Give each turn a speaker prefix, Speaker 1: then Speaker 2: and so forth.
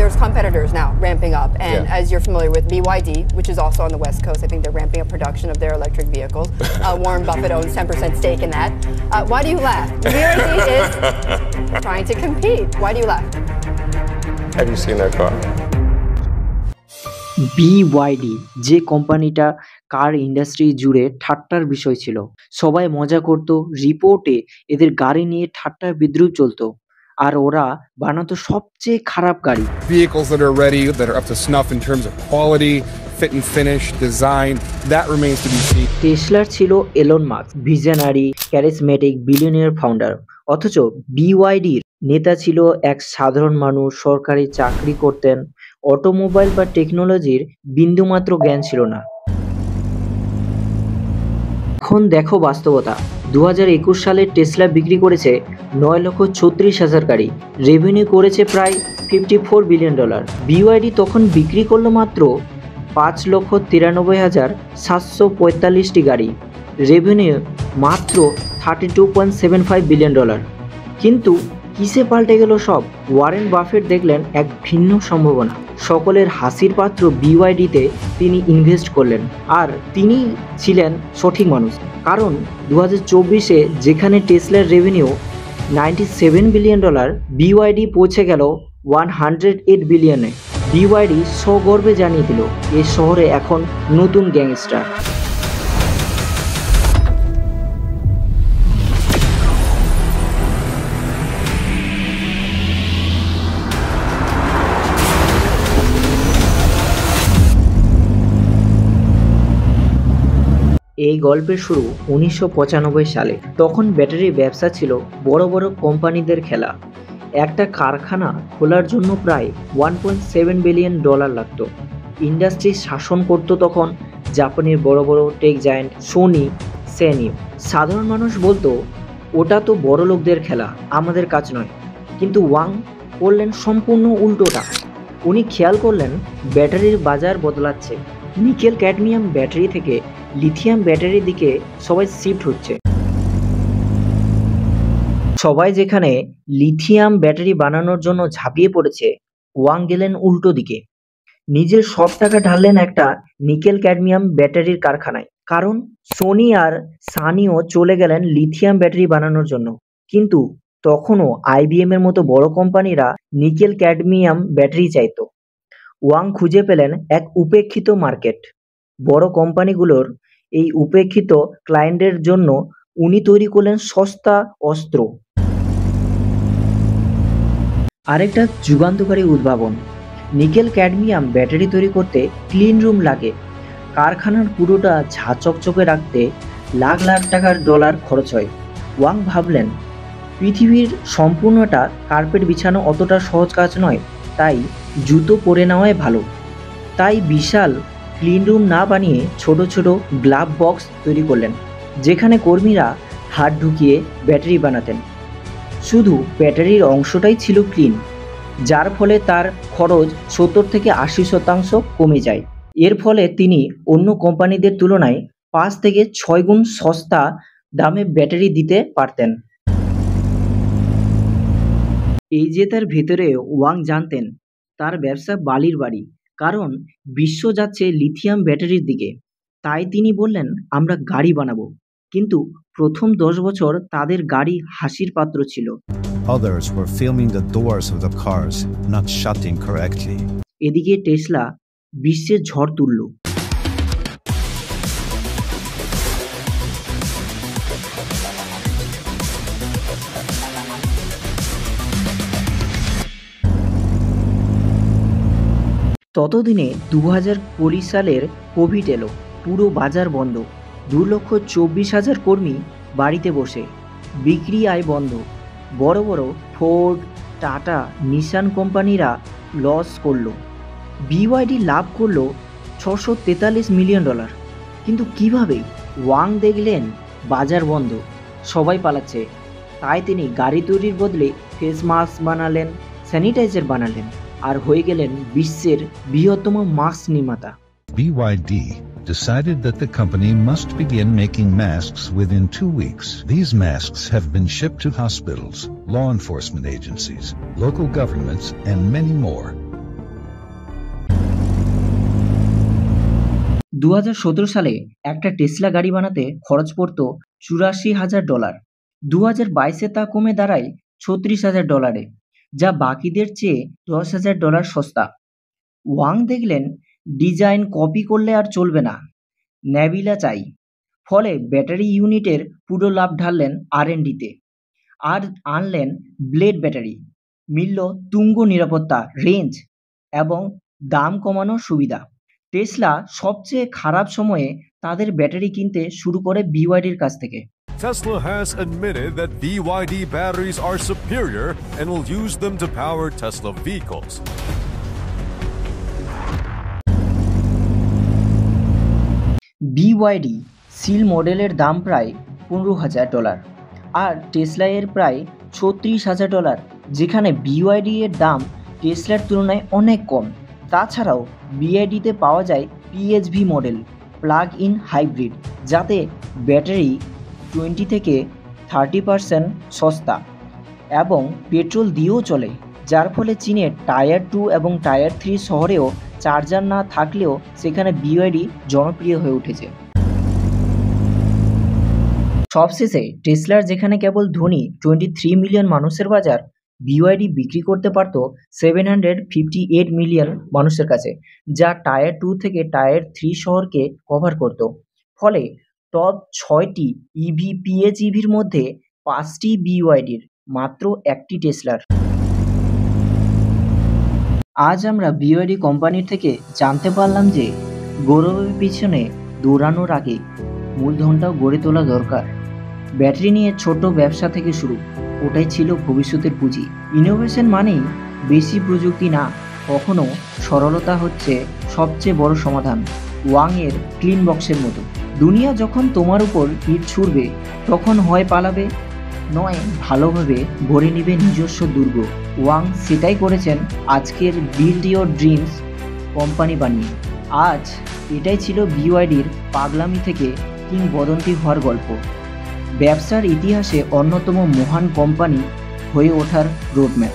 Speaker 1: there's competitors now ramping up, and as you're familiar with BYD, which is also on the West Coast, I think they're ramping up production of their electric vehicles. Warren Buffett owns 10% stake in that. Why do you laugh? BYD is trying to compete. Why do you laugh?
Speaker 2: Have you seen their car?
Speaker 3: BYD যে কোম্পানিটা কার industry জুড়ে ঠাট্টার বিষয় ছিল, সবাই মজা করত, রিপোর্টে এদের গাড়ি নিয়ে ঠাট্টা বিদ্রুপ চলতো, আর ওরা বানাতো সবচেয়ে খারাপ গাড়ি।
Speaker 4: Vehicles that are ready, that are up to snuff in terms of quality, fit and finish, design, that remains to be seen.
Speaker 3: টেসলার ছিল Elon Musk, visionary, charismatic, billionaire founder, অথচ বিওয়াইডির নেতা ছিল এক সাধারণ মানুষ, সরকারি চাকরি করতেন, অটোমোবাইল বা টেকনোলজির বিন্দুমাত্র জ্ঞান ছিল না। এখন দেখো বাস্তবতা, 2021 সালে টেসলা বিক্রি করেছে 9,36,000 গাড়ি, রেভিনিউ করেছে প্রায় $54 বিলিয়ন। বিওয়াইডি তখন বিক্রি করলো মাত্র 5,93,745টি গাড়ি, রেভিনিউ মাত্র $32.75 বিলিয়ন। কিন্তু কিসে পাল্টে গেল সব? ওয়ারেন বাফেট দেখলেন এক ভিন্ন সম্ভাবনা, সকলের হাসির পাত্র বিওয়াইডিতে তিনি ইনভেস্ট করলেন, আর তিনি ছিলেন সঠিক মানুষ। কারণ 2024-এ যেখানে টেসলার রেভিনিউ $97 বিলিয়ন, বিওয়াইডি পৌঁছে গেল $108 বিলিয়নে। বিওয়াইডি সগর্বে জানিয়ে দিল এই শহরে এখন নতুন গ্যাংস্টার। এই গল্পের শুরু 1995 সালে। তখন ব্যাটারি ব্যবসা ছিল বড় বড় কোম্পানিদের খেলা। একটা কারখানা খোলার জন্য প্রায় $1.7 বিলিয়ন লাগতো। ইন্ডাস্ট্রি শাসন করত তখন জাপানের বড় বড় টেক জায়ান্ট সোনি, স্যানিও। সাধারণ মানুষ বলতো ওটা তো বড় লোকদের খেলা, আমাদের কাজ নয়। কিন্তু ওয়াং করলেন সম্পূর্ণ উল্টোটা। উনি খেয়াল করলেন ব্যাটারির বাজার বদলাচ্ছে, নিকেল ক্যাডমিয়াম ব্যাটারি থেকে লিথিয়াম ব্যাটারির দিকে সবাই শিফট হচ্ছে। সবাই যেখানে লিথিয়াম ব্যাটারি বানানোর জন্য ঝাঁপিয়ে পড়েছে, ওয়াং গেলেন উল্টো দিকে। নিজের সব টাকা ঢাললেন একটা নিকেল ক্যাডমিয়াম ব্যাটারির কারখানায়। কারণ সোনি আর সানিও চলে গেলেন লিথিয়াম ব্যাটারি বানানোর জন্য। কিন্তু তখনও IBM এর মতো বড় কোম্পানিরা নিকেল ক্যাডমিয়াম ব্যাটারি চাইতো। ওয়াং খুঁজে পেলেন এক উপেক্ষিত মার্কেট। বড় কোম্পানিগুলোর এই উপেক্ষিত ক্লায়েন্টের জন্য উনি তৈরি করলেন সস্তা অস্ত্র। আরেকটা যুগান্তকারী উদ্ভাবন, নিকেল ক্যাডমিয়াম ব্যাটারি তৈরি করতে ক্লিন রুম লাগে। কারখানার পুরোটা ঝাঁচকচকে রাখতে লাখ লাখ টাকার ডলার খরচ হয়। ওয়াং ভাবলেন পৃথিবীর সম্পূর্ণটা কার্পেট বিছানো অতটা সহজ কাজ নয়, তাই জুতো পরে নেওয়াই ভালো। তাই বিশাল ক্লিন রুম না বানিয়ে ছোট ছোট গ্লাভ বক্স তৈরি করলেন, যেখানে কর্মীরা হাত ঢুকিয়ে ব্যাটারি বানাতেন। শুধু ব্যাটারির অংশটাই ছিল ক্লিন, যার ফলে তার খরচ 70 থেকে 80% কমে যায়। এর ফলে তিনি অন্য কোম্পানিদের তুলনায় 5 থেকে 6 গুণ সস্তা দামে ব্যাটারি দিতে পারতেন। এই যে তার ভেতরে ওয়াং জানতেন তার ব্যবসা বালির বাড়ি, কারণ বিশ্ব যাচ্ছে লিথিয়াম ব্যাটারির দিকে। তাই তিনি বললেন আমরা গাড়ি বানাবো। কিন্তু প্রথম 10 বছর তাদের গাড়ি হাসির পাত্র ছিল।
Speaker 5: Others were filming the doors of the cars not shutting correctly.
Speaker 3: এদিকে টেসলা বিশ্বের ঝড় তুলল। ততদিনে 2020 সালের কোভিড এলো, পুরো বাজার বন্ধ। 2,24,000 কর্মী বাড়িতে বসে, বিক্রি আয় বন্ধ। বড় বড় ফোর্ড, টাটা, নিসান কোম্পানিরা লস করলো। বিওয়াইডি লাভ করলো $643 মিলিয়ন। কিন্তু কিভাবে? ওয়াং দেখলেন বাজার বন্ধ, সবাই পালাচ্ছে। তাই তিনি গাড়ি তৈরির বদলে ফেস মাস্ক বানালেন, স্যানিটাইজার বানালেন, আর হয়ে গেলেন বিশ্বের বৃহত্তম মাস্ক নির্মাতা।
Speaker 6: BYD decided that the company must begin making masks within 2 weeks. These masks have been shipped to hospitals, law enforcement agencies, local governments, and many more.
Speaker 3: 2017 সালে একটা টেসলা গাড়ি বানাতে খরচ পড়তো $84,000। 2022-এ তা কমে দাঁড়ায় $36,000, যা বাকিদের চেয়ে $10,000 সস্তা। ওয়াং দেখলেন ডিজাইন কপি করলে আর চলবে না, নেবিলা চাই। ফলে ব্যাটারি ইউনিটের পুরো লাভ ঢাললেন R&D-তে আর আনলেন ব্লেড ব্যাটারি। মিলল তুঙ্গ নিরাপত্তা, রেঞ্জ এবং দাম কমানোর সুবিধা। টেসলা সবচেয়ে খারাপ সময়ে তাদের ব্যাটারি কিনতে শুরু করে BYD-র কাছ থেকে।
Speaker 7: Tesla has admitted that BYD batteries are superior and will use them to power Tesla vehicles.
Speaker 3: BYD seal মডেলের দাম প্রায় $15,000 আর টেসলা এর প্রায় $36,000, যেখানে BYD এর দাম টেসলার তুলনায় অনেক কম। তাছাড়াও BYD-তে পাওয়া যায় PHEV model, plug in hybrid, যাতে ব্যাটারি 20 থেকে 30% সস্তা এবং পেট্রোল দিয়েও চলে, যার ফলে চীনের টায়ার 2 এবং টায়ার 3 শহরেও চার্জার না থাকলেও সেখানে BYD জনপ্রিয় হয়ে উঠেছে। সবশেষে টেসলার যেখানে কেবল ধনী 23 মিলিয়ন মানুষের বাজার, BYD বিক্রি করতে পারত 758 মিলিয়ন মানুষের কাছে, যা টায়ার 2 থেকে টায়ার 3 শহরকে কভার করত। ফলে টপ 6টি ইভি PHEVর মধ্যে 5টি BYD-র, মাত্র 1টি টেসলার। আজ আমরা BYD কোম্পানির থেকে জানতে পারলাম যে গৌরবের পিছনে দৌড়ানোর আগে মূলধনটাও গড়ে তোলা দরকার। ব্যাটারি নিয়ে ছোট ব্যবসা থেকে শুরু, ওটাই ছিল ভবিষ্যতের পুঁজি। ইনোভেশন মানেই বেশি প্রযুক্তি না, কখনো সরলতা হচ্ছে সবচেয়ে বড় সমাধান। ওয়াংয়ের ক্লিন বক্সের মতো। দুনিয়া যখন তোমার উপর ইট ছুড়বে, তখন হয় পালাবে, নয় ভালোভাবে গড়ে নেবে নিজস্ব দুর্গ। ওয়াং সেটাই করেছেন আজকের বিল্ড ইয়োর ড্রিমস কোম্পানি বানিয়ে। আজ এটাই ছিল BYD-র পাগলামি থেকে কিংবদন্তি হওয়ার গল্প, ব্যবসার ইতিহাসে অন্যতম মহান কোম্পানি হয়ে ওঠার রোডম্যাপ।